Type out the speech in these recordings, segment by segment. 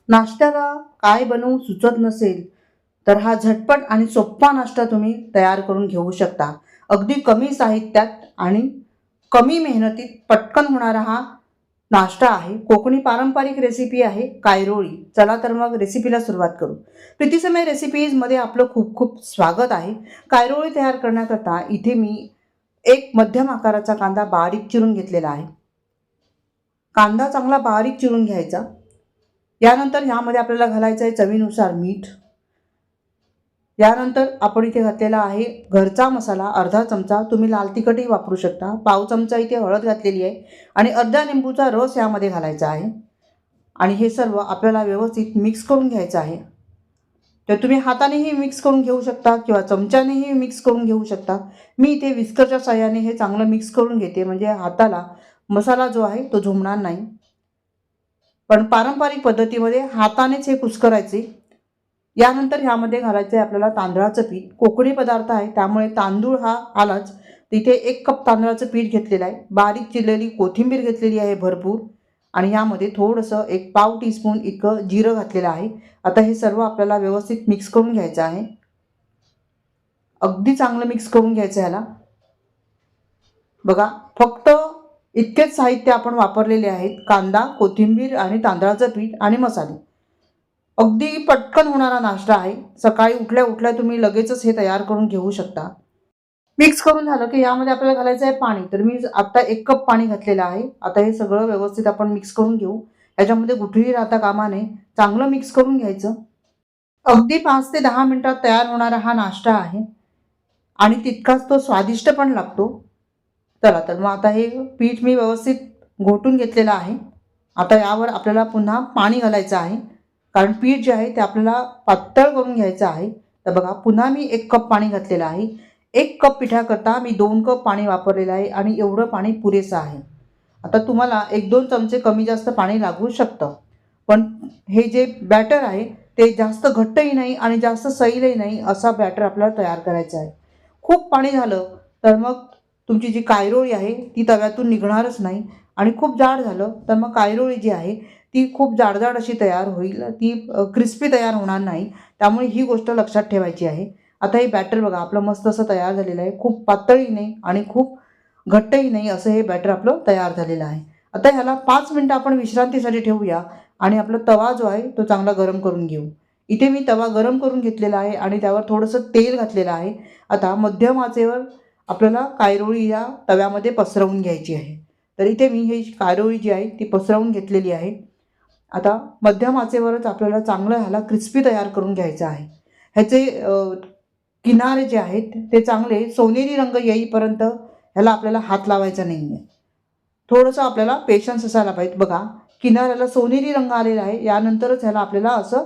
नाश्त्याला काय बनवू सुचत नसेल तर हा झटपट आणि सोपा नाश्ता तुम्ही तयार करून घेऊ शकता. अगदी कमी साहित्यात आणि कमी मेहनतीत पटकन होणारा हा नाश्ता आहे. कोकणी पारंपरिक रेसिपी आहे कायरोळी. चला तर मग रेसिपीला सुरुवात करू. प्रीतीसमय रेसिपीजमध्ये आपलं खूप खूप स्वागत आहे. कायरोळी तयार करण्याकरता इथे मी एक मध्यम आकाराचा कांदा बारीक चिरून घेतलेला आहे. कांदा चांगला बारीक चिरून घ्यायचा. यानंतर ह्यामध्ये आपल्याला घालायचं आहे चवीनुसार मीठ. यानंतर आपण इथे घातलेला आहे घरचा मसाला अर्धा चमचा. तुम्ही लाल तिखटही वापरू शकता. पाव चमचा इथे हळद घातलेली आहे आणि अर्धा लिंबूचा रस यामध्ये घालायचा आहे. आणि हे सर्व आपल्याला व्यवस्थित मिक्स करून घ्यायचं आहे. तर तुम्ही हातानेही मिक्स करून घेऊ शकता किंवा चमच्यानेही मिक्स करून घेऊ शकता. मी इथे विस्करच्या साहाय्याने हे चांगलं मिक्स करून घेते, म्हणजे हाताला मसाला जो आहे तो झुमणार नाही. पण पारंपरिक पद्धतीमध्ये हातानेच हे कुस्करायचे. यानंतर ह्यामध्ये घालायचं आहे आपल्याला तांदळाचं पीठ. कोकणी पदार्थ आहे त्यामुळे तांदूळ हा आलाच. तिथे 1 कप तांदळाचं पीठ घेतलेलं आहे. बारीक चिरलेली कोथिंबीर घेतलेली आहे भरपूर. आणि यामध्ये थोडंसं 1 पाव टीस्पून इतकं जिरं घातलेलं आहे. आता हे सर्व आपल्याला व्यवस्थित मिक्स करून घ्यायचं आहे. अगदी चांगलं मिक्स करून घ्यायचं ह्याला. बघा, फक्त इतकेच साहित्य आपण वापरलेले आहेत. कांदा, कोथिंबीर आणि तांदळाचं पीठ आणि मसाले. अगदी पटकन होणारा नाश्ता आहे. सकाळी उठल्या उठल्या तुम्ही लगेचच हे तयार करून घेऊ शकता. मिक्स करून झालं की यामध्ये आपल्याला घालायचं आहे पाणी. तर मी आता 1 कप पाणी घातलेलं आहे. आता हे सगळं व्यवस्थित आपण मिक्स करून घेऊ. याच्यामध्ये गुठळी राहता कामा नये. चांगलं मिक्स करून घ्यायचं. अगदी 5 ते 10 मिनिटात तयार होणारा हा नाश्ता आहे आणि तितकाच तो स्वादिष्ट पण लागतो. चला तर मग आता हे पीठ मी व्यवस्थित घोटून घेतलेलं आहे. आता यावर आपल्याला पुन्हा पाणी घालायचं आहे, कारण पीठ जे आहे ते आपल्याला पातळ करून घ्यायचं आहे. तर बघा, पुन्हा मी 1 कप पाणी घातलेलं आहे. 1 कप पिठाकरता मी 2 कप पाणी वापरलेलं आहे आणि एवढं पाणी पुरेसं आहे. आता तुम्हाला 1-2 चमचे कमी जास्त पाणी लागू शकतं. पण हे जे बॅटर आहे ते जास्त घट्टही नाही आणि जास्त सैलही नाही असा बॅटर आपल्याला तयार करायचा आहे. खूप पाणी झालं तर मग तुमची जी कायरोळी आहे ती तव्यातून निघणारच नाही. आणि खूप जाड झालं तर मग कायरोळी जी आहे ती खूप जाड अशी तयार होईल. ती क्रिस्पी तयार होणार नाही. त्यामुळे ही गोष्ट लक्षात ठेवायची आहे. आता हे बॅटर बघा आपलं मस्त असं तयार झालेलं आहे. खूप पातळही नाही आणि खूप घट्टही नाही असं हे बॅटर आपलं तयार झालेलं आहे. आता ह्याला 5 मिनटं आपण विश्रांतीसाठी ठेवूया आणि आपला तवा जो आहे तो चांगला गरम करून घेऊ. इथे मी तवा गरम करून घेतलेला आहे आणि त्यावर थोडंसं तेल घातलेलं आहे. आता मध्यम आचेवर आपल्याला कायरोळी या तव्यामध्ये पसरवून घ्यायची आहे. तर इथे मी ही कायरोळी जी आहे ती पसरवून घेतलेली आहे. आता मध्यम आचेवरच आपल्याला चांगलं ह्याला क्रिस्पी तयार करून घ्यायचं आहे. ह्याचे किनारे जे आहेत ते चांगले सोनेरी रंग येईपर्यंत ह्याला आपल्याला हात लावायचा नाही आहे. थोडंसं आपल्याला पेशन्स असायला पाहिजे. बघा, किनाऱ्याला सोनेरी रंग आलेला आहे. यानंतरच ह्याला आपल्याला असं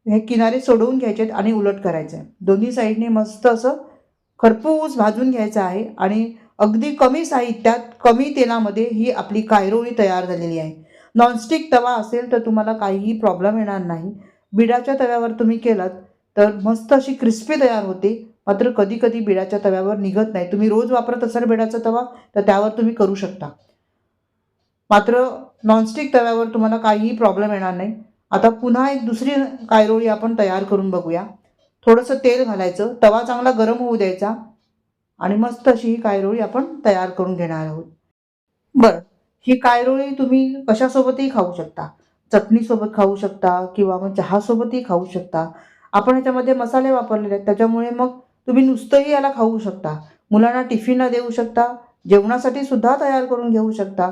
हे किनारे सोडवून घ्यायचे आहेत आणि उलट करायचं आहे. दोन्ही साईडने मस्त असं खरपूस भाजून घ्यायचं आहे आणि अगदी कमी साहित्यात कमी तेलामध्ये ही आपली कायरोळी तयार झालेली आहे. नॉनस्टिक तवा असेल तर तुम्हाला काहीही प्रॉब्लेम येणार नाही. बिडाच्या तव्यावर तुम्ही केलात तर मस्त अशी क्रिस्पी तयार होते. मात्र कधी कधी बिडाच्या तव्यावर निघत नाही. तुम्ही रोज वापरत असाल बिडाचा तवा तर त्यावर तुम्ही करू शकता. मात्र नॉनस्टिक तव्यावर तुम्हाला काहीही प्रॉब्लेम येणार नाही. आता पुन्हा एक दुसरी कायरोळी आपण तयार करून बघूया. थोडंसं तेल घालायचं, तवा चांगला गरम होऊ द्यायचा आणि मस्त अशी ही कायरोळी आपण तयार करून घेणार आहोत. बरं, ही कायरोळी तुम्ही कशासोबतही खाऊ शकता. चटणीसोबत खाऊ शकता किंवा मग चहासोबतही खाऊ शकता. आपण ह्याच्यामध्ये मसाले वापरलेले आहेत त्याच्यामुळे मग तुम्ही नुसतंही याला खाऊ शकता. मुलांना टिफिनला देऊ शकता. जेवणासाठी सुद्धा तयार करून घेऊ शकता.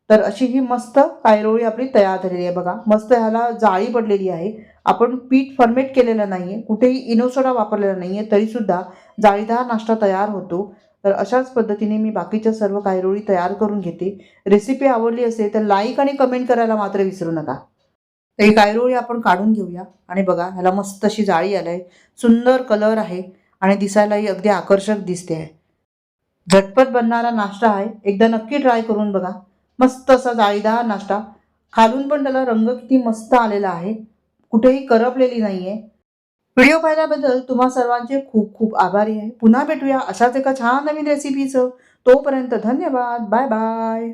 तर अशी ही मस्त कायरोळी आपली तयार झालेली आहे. बघा, मस्त ह्याला जाळी पडलेली आहे. आपण पीठ फर्मेट केलेलं नाही आहे, कुठेही इनोसोडा वापरलेला नाही आहे, तरीसुद्धा जाळीदार नाश्ता तयार होतो. तर अशाच पद्धतीने मी बाकीच्या सर्व कायरोळी तयार करून घेते. रेसिपी आवडली असेल तर लाईक आणि कमेंट करायला मात्र विसरू नका. तर ही कायरोळी आपण काढून घेऊया आणि बघा ह्याला मस्त अशी जाळी आली आहे. सुंदर कलर आहे आणि दिसायलाही अगदी आकर्षक दिसते आहे. झटपट बनणारा नाश्ता आहे. एकदा नक्की ट्राय करून बघा. मस्त असा जाळीदार नाश्ता. खालून पण त्याला रंग किती मस्त आलेला आहे. कुठेही करपलेली नाही आहे. व्हिडिओ पाहिल्याबद्दल तुम्हा सर्वांचे खूप खूप आभारी आहे. पुन्हा भेटूया अशाच एका छान नवीन रेसिपीचं. तोपर्यंत धन्यवाद. Bye bye.